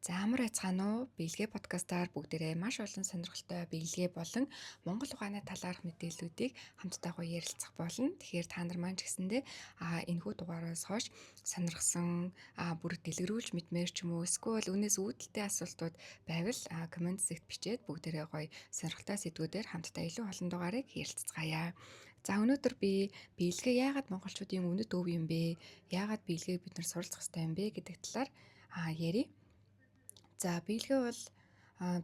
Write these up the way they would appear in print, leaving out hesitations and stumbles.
За амар байцгаана уу? Биелгээ подкастаар бүгдээрээ маш олон сонирхолтой биелгээ болон Монгол ухааны талаарх мэдээллүүдийг хамтдаа ярилцах болно. Тэгэхээр та нар маань ч гэсэндээ энэхүү дугаараас хойш сонирхсан бүр дэлгэрүүлж мэдмээр ч юм уу эсвэл үнээс үүдэлтэй асуултууд байвал комент зэгт бичээд бүгдээрээ гоё сонирхолтой сэдвүүдээр хамтдаа илүү олон дугаарыг ярилцгаая. За өнөөдөр би биелгээ яагаад монголчуудын үнэт өв юм бэ? Яагаад биелгээг бид нар суралцах хэрэгтэй юм бэ гэдэг талаар ярив. За биелгээ бол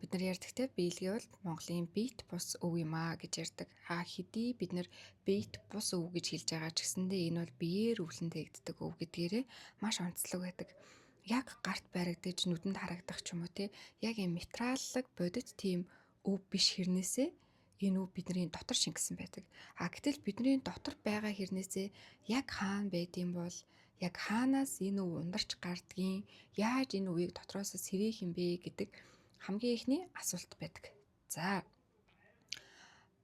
бид нар ярьдаг те биелгээ бол Монголын бит бус өв юм гэж ярьдаг. Хэдий бид нар бит бус өв гэж хэлж байгаа ч гэсэндээ энэ бол биеэр өвлөнтэй өв гэдгээрээ маш онцлог байдаг. Яг гарт баригдаж нүдэнд харагдах ч юм уу те яг юм материаллаг бодит тийм өв биш хэрнээсээ энэ өв бидний дотор шингэсэн байдаг. Гэтэл бидний дотор байгаа хэрнээсээ яг хаана байдığım бол яг хаанаас энэ өв ундарч гардгийг, яаж энэ үеийг дотроос сэргээх юм бэ гэдэг хамгийн ихний асуулт байдаг. За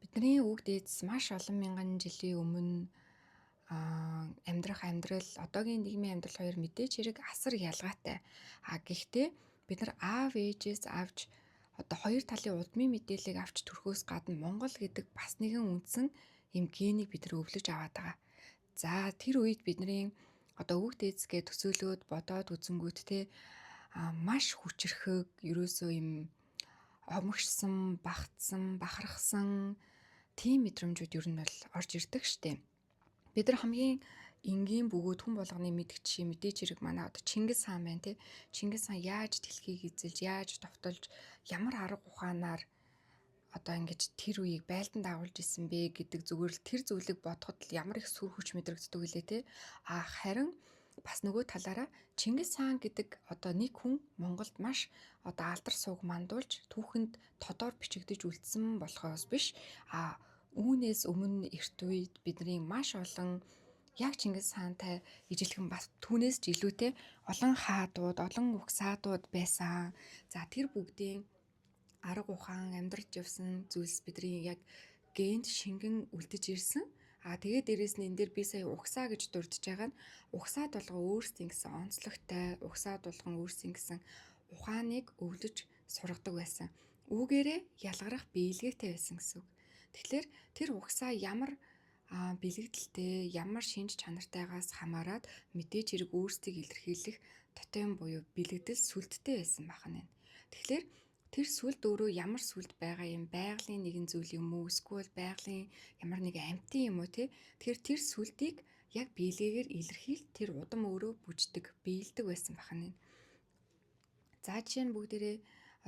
бидний үг дээдс маш олон мянган жилийн өмнө амьдрах амьдрал одоогийн нийгмийн амьдрал хоёр мэдээж хэрэг асар ялгаатай. Гэхдээ бид нар аав ээжээс авч одоо хоёр талын удмын мэдээллийг авч төрхөөс гадна Монгол гэдэг бас нэгэн үндсэн юм генийг бид нар өвлөж аваад байгаа. За тэр үед бидний одоо үг дээдсгээ төсөөлөөд бодоод үзэнгүүт те маш хүчрхэг ерөөсөө юм омгшсан, багтсан, бахархсан тийм мэдрэмжүүд ер нь бол орж ирдэг штеп. Бид нар хамгийн энгийн бөгөөд хүн болгоны мэдгч шиг мэдээж хэрэг манай одоо Чингис хаан байна те. Чингис хаан яаж дэлхийг эзэлж, яаж товтолж, ямар арга ухаанаар одоо ингэж тэр үеийг байлдан дагуулж исэн бэ гэдэг зүгээр л тэр зүйлийг бодоход л ямар их сүр хүч мэдрэгддэг үлээ те. Харин бас нөгөө талаараа Чингис хаан гэдэг одоо нэг хүн Монголд маш одоо алдар сууг мандуулж түүхэнд тодор бичигдэж үлдсэн болохоос биш үүнээс өмнө эрт үед бидний маш олон яг Чингис хаантай ижилхэн бас түүнээс ч илүүтэй олон хаадууд, олон угсаадууд байсан. За тэр бүгдийн арга ухаан амьдрч явсан зүйлс бидний яг генд шингэн үлдэж ирсэн. Тэгээд дээрэс нь энэ дээр би сая угсаа гэж дурдж байгаа нь угсаад болгоо өөрсдийн гэсэн онцлогтой, угсаад болгон өөрсдийн гэсэн ухааныг өвлөж сургадаг байсан. Үүгээрээ ялгарах биелгээтэй байсан гэсэн үг. Тэгэхээр тэр угсаа ямар бэлэгдэлтэй, ямар шинж чанартайгаас хамаарат мэдээж хэрэг өөрсдийг илэрхийлэх тотем буюу бэлэгдэл сүлдтэй байсан байна. Тэгэхээр тэр сүлд өөрөө ямар сүлд байгаа юм, байгалийн нэгэн зүйл юм уу, эсвэл байгалийн ямар нэг амьтан юм уу те. Тэгэхээр тэр сүлдийг яг биелгээгээр илэрхийл тэр удам өөрөө бүждэг, биелдэг байсан байна. За жишээ нь бүгдээрээ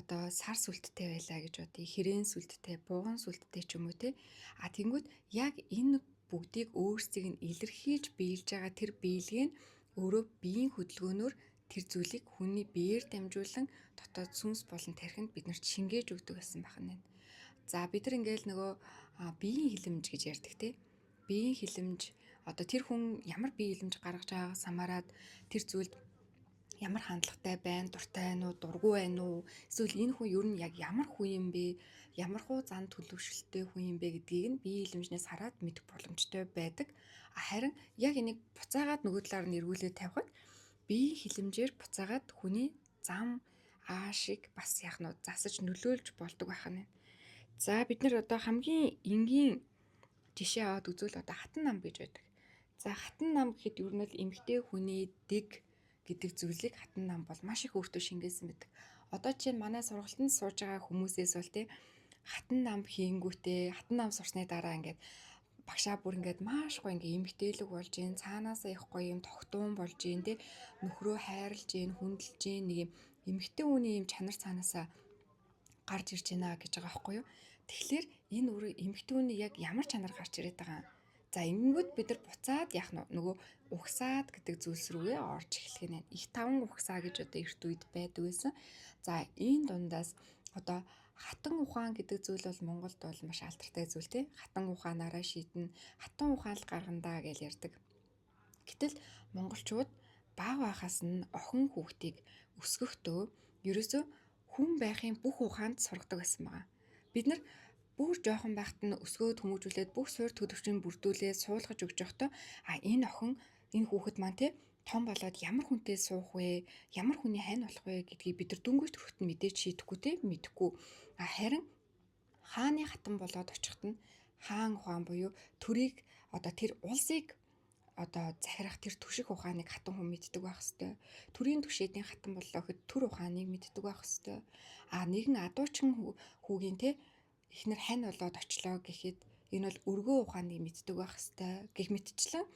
одоо сар сүлдтэй байлаа гэж бодъё. Хэрээн сүлдтэй, буган сүлдтэй ч юм уу те. Тэнгүүд яг энэ бүгдийг өөрсдийг нь илэрхийлж биелж байгаа тэр биелгээ нь өөрөө биеийн хөдөлгөөнөөр тэр зүйлийг хүний биеэр дамжуулан дотоод сүнс болон тархинд биднэрт шингээж өгдөг гэсэн байна. За бид нар ингээл нөгөө биеийн хилэмж гэж ярьдаг те. Биеийн хилэмж одоо тэр хүн ямар биеийн хилэмж гаргаж байгаагаас хамаарат тэр зүйлд ямар хандлагатай байна, дуртай байна уу, дургүй байна уу? Эсвэл энэ хүн ер нь яг ямар хүн юм бэ? Ямар хуу зан төлөвшөлттэй хүн юм бэ гэдгийг нь биеийн хилэмжнээс хараад мэдэх боломжтой байдаг. Харин яг энийг буцаагаад нөгөө талаар нь эргүүлээд тавихад биеийн хилэмжээр буцаагаад хүний зам аашиг бас яхнууд засаж нөлөөлж болдог байна. За бид нар одоо хамгийн энгийн жишээ аваад үзвэл одоо хатан нам гэж байдаг. За хатан нам гэхэд ер нь л эмэгтэй хүний дэг гэдэг зүйлийг хатан нам бол маш их өөртөө шингээсэн байдаг. Одоо чинь манай сургалтанд сууж байгаа хүмүүсээс бол те хатан нам хийнгүүтээ хатан нам сурсны дараа ингээд багшаа бүр ингээд маш гоё ингээд эмгтээлэг болж гин цаанаасаа их гоё юм тогтуун болж гин те нөхрөө хайрлж гин хүндэлж гин нэг юм эмгтэн хүний юм чанар цаанаасаа гарч ирж байна гэж байгаа байхгүй юу. Тэгэхээр энэ өөрөө эмгтэн хүний яг ямар чанар гарч ирээд байгаа юм. За ингэнгүүт бид нар буцаад яах нь нөгөө угсаад гэдэг зүйлс рүүгээ орж эхлэх нь. Их таван угсаа гэж одоо эрт үед байдаг байсан. За энэ дундаас одоо хатан ухаан гэдэг зүйл бол Монголд бол маш алдартай зүйл тий. Хатан ухаанаараа шийднэ. Хатан ухаан л гаргандаа гэж ярьдаг. Гэтэл монголчууд бага байхаас нь охин хүүхдийг өсгөхдөө ерөөсөө хүн байхын бүх ухаанд сургадаг байсан байгаа. Бид нар бүр жоохон байхад нь өсгөөд хүмүүжүүлээд бүх суурь төлөвчөнд бүрдүүлээд суулгаж өгч явахдаа энэ охин энэ хүүхэд маань те том болоод ямар хүнтэй суух вэ? Ямар хүний хань болох вэ гэдгийг бид нар дөнгөж төрөхт нь мэдээж шийдэхгүй те мэдэхгүй. Харин хааны хатан болоод очихт нь хаан ухаан буюу төрийг одоо тэр улсыг одоо захирах тэр түшиг ухааныг хатан хүн мэддэг байх хэвээр. Төрийн түшээдийн хатан боллоо гэхэд төр ухааныг мэддэг байх хэвээр. Нэгэн адуучин хүүгийн те эхнэр хань болоод очлоо гэхэд энэ бол өргөө ухааныг мэддэг байх хэвээр. Гэх мэтчлэн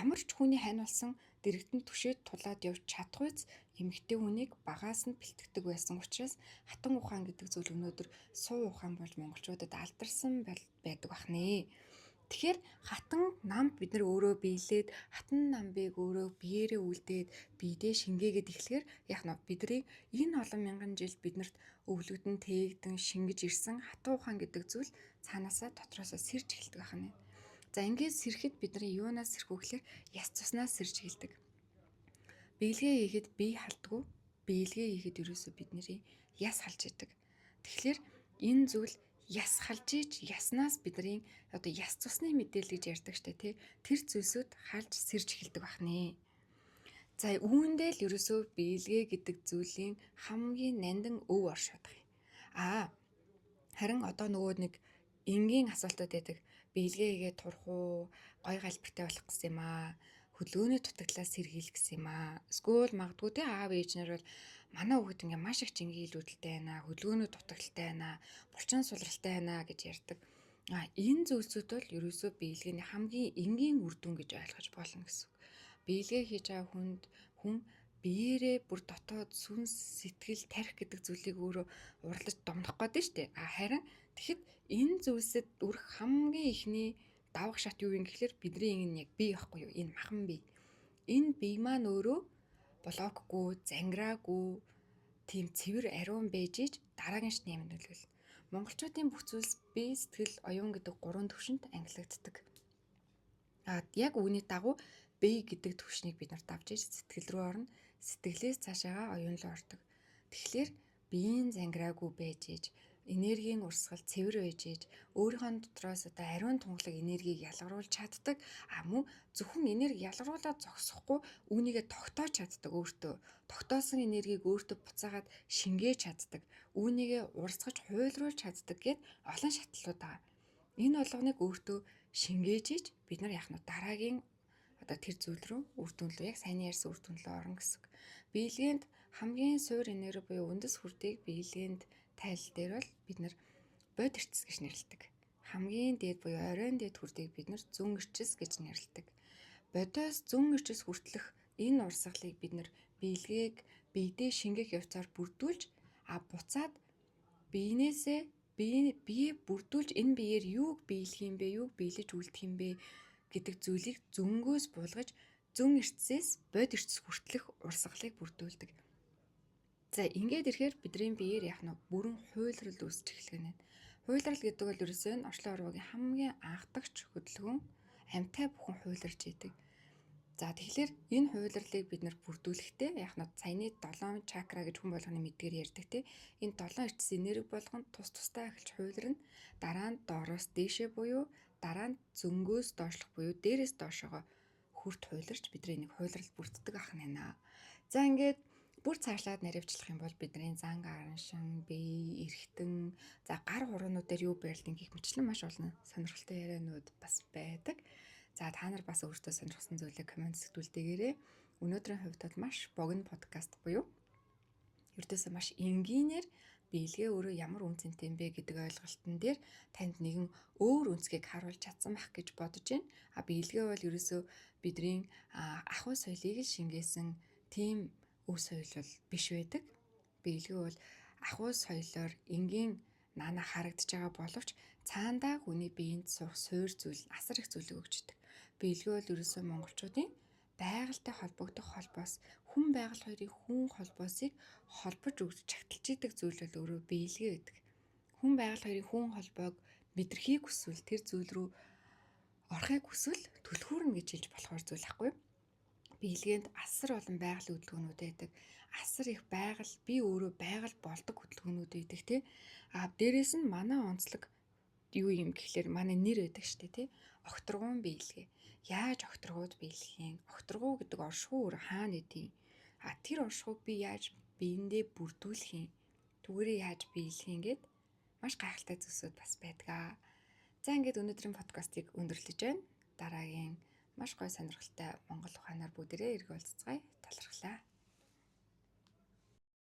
ямар ч хүний хань болсон дэрэгдэн түшээд тулаад явж чадахгүйц эмэгтэй хүнийг багаас нь бэлтгэдэг байсан учраас хатан ухаан гэдэг зүйл өнөөдөр суу ухаан болж монголчуудад алдарсан байдаг бахнэ. Тэгэхээр хатан нам бид нар өөрөө биелээд хатан намбыг өөрөө биеэрээ үлдээд биедээ шингээгээд эхлэхээр яг нь бидний энэ олон мянган жил биднэрт өвлөгдөн тээгдэн шингэж ирсэн хатан ухаан гэдэг зүйл цаанаасаа дотроосоо сэрж эхэлдэг байна. За ингээд сэрхэд бидний юунаас сэрхүү гэхээр яс цуснаас сэрж эхэлдэг. Биелгээ хийхэд бие халдгүй, биелгээ хийхэд ерөөсөө бидний яс халж идэг. Тэгэхээр энэ зүйл яс халж иж яснаас бидний одоо яс цусны мэдээлэл гэж ярьдаг штэ тий. Тэр зүйлсүүд халж сэрж эхэлдэг бахнэ. За үүндээ л ерөөсөө биелгээ гэдэг зүйлийн хамгийн нандин өв оршоод байгаа. Харин одоо нөгөө нэг энгийн асуултууд байдаг. Биелгээ хийгээд турах уу, гой галбиртай болох гэсэн юм аа. Хөдөлгөөний дутагдлаас сэргийлэх гэсэн юм аа. Эсвэл магадгүй тий аав ээж нар бол манай хүүхэд ингээ маш их чингийн илүүдэлтэй байна. Хөдөлгөөний дутагдaltaй байна. Булчин сулралтай байна гэж ярьдаг. Энэ зүйлсүүд бол ерөөсөө биелгээний хамгийн энгийн үр дүн гэж ойлгож болно гэсэн. Биелгээ хийж байгаа хүн биеэрээ бүр дотоод сүнс сэтгэл тарих гэдэг зүйлийг өөрөө уралдаж домнох гэдэг нь шүү дээ. Харин тэгэхэд энэ зүйлсэд үрэх хамгийн ихний давах шат юу юм гэхээр бидний энэ яг бие байхгүй юу? Энэ махан бие. Энэ бие маань өөрөө блокгүй, зангираагүй, тийм цэвэр ариун байж иж дараагийн шатны юм нөлөөл. Монголчуудын бүх зүйлс бие, сэтгэл, оюун гэдэг гурван төвшөнд ангилагддаг. Яг үүний дагуу бие гэдэг төвшнийг бид нар давж иж сэтгэл рүү орно. Сэтгэлээс цаашаага оюун руу ордог. Тэгэхээр биеийн зангираагүй байж иж энергийн урсгал цэвэр байж иж өөрийнхөө дотроос одоо ариун тунгалаг энергийг ялгаруулж чаддаг. Мөн зөвхөн энерги ялгаруулаад зогсохгүй үүнийгээ тогтоож чаддаг өөртөө. Тогтоосон энергийг өөртөө буцаагаад шингээж чаддаг. Үүнийгээ урсгаж хуйлруулж чаддаг гэд олон шатлалууд байгаа. Энэ болгоныг өөртөө шингээж иж бид нар яг нь дараагийн одоо тэр зүйл рүү үр дүн рүү яг сайн ярьсан үр дүн рүү орно гэсэн. Биелгээнд хамгийн суур энерги буюу үндэс хүрдийг биелгээнд тайлал дээр бол бид нар бод эрчис гэж нэрлэдэг. Хамгийн дээд буюу оройн дээд хүрдийг бид нар зүүн эрчис гэж нэрлэдэг. Бодоос зүүн эрчис хүртэлх энэ урсгалыг бид нар биелгээг биедээ шингэх явцаар бүрдүүлж буцаад биенээсээ бие бүрдүүлж энэ биеэр юуг биелэх юм бэ, юуг биелэж үлдэх юм бэ гэдэг зүйлийг зөнгөөс буулгаж зүүн эрчсээс бод эрчис хүртэлх урсгалыг бүрдүүлдэг. За ингээд ирэхээр бидний биеэр яг нь бүрэн хуйлрал үүсэж эхлэх нь. Хуйлрал гэдэг бол ерөөсөө нь орчлон орвогийн хамгийн анхдагч хөдөлгөөн амьтаа бүхэн хуйларж идэг. За тэгэхээр энэ хуйлралыг бид нар бүрдүүлэхдээ яг нь саяны 7 чакра гэж хүн болгоны мэдгээр ярьдаг те. Энэ 7 эрчис энерги болгонд тус тустай эхэлж хуйларна. Дараа нь доороос дээшээ буюу дараа нь зөнгөөс доошлох буюу дээрээс доошоогоо хүрт хуйларч бидний нэг хуйлрал бүрддэг ахна. За ингээд бүр цаашлаад наривчлах юм бол бидний зан гараншин, бие, эргэтэн, за гар хуруунуудаар юу байрлал гэх мэтлэн маш олон сонирхолтой ярианууд бас байдаг. За та нар бас өөртөө сонирхсан зүйлээ комент сэтгүүлдээгээрэй. Өнөөдрийн хувьд бол маш богино подкаст буюу ердөөсөө маш энгийнээр биелгээ өөрөө ямар үнцэнтэй юм бэ гэдэг ойлголтын дээр танд нэгэн өөр үнцгийг харуулж чадсан байх гэж бодож байна. Биелгээ бол ерөөсөө бидний ахуй соёлыг л шингээсэн тийм өв соёл бол биш байдаг. Биелгээ бол ахуй соёлоор энгийн наана харагдаж байгаа боловч цаандаа хүний биеинд суух суур зүйл, асар их зүйлийг өгчдөг. Биелгээ бол ерөөсөө монголчуудын байгальтай холбогдох холбоос хүн байгаль хоёрын хүн холбоосыг холбож өгч чагталж идэг зүйл бол өөрөө биелгээ гэдэг. Хүн байгаль хоёрын хүн холбоог мэдрэхийг хүсвэл тэр зүйл рүү орохыг хүсвэл түлхүүрнэ гэж хэлж болохоор зүйл ахгүй. Биелгээнд асар олон байгалийн хөдөлгөөнүүд байдаг. Асар их байгаль би өөрөө байгаль болдог хөдөлгөөнүүд байдаг тий. Дээрээс нь манай онцлог юу юм гэхлээр манай нэр байдаг штэ тий. Огторгуун биелгээ. Яаж огторгууд биелэх юм? Огторгуу гэдэг оршихуй өөр хаана идэв? Тэр оршихуйг би яаж биендээ бүрдүүлэх юм? Түгээрээ яаж биелэх юм гээд маш гайхалтай зүйлсүүд бас байдаг. За ингээд өнөөдрийн подкастыг өндөрлөж байна. Дараагийн маш гоё сонирхолтой Монгол ухаанаар бүгдээрээ эргүүлцгээе.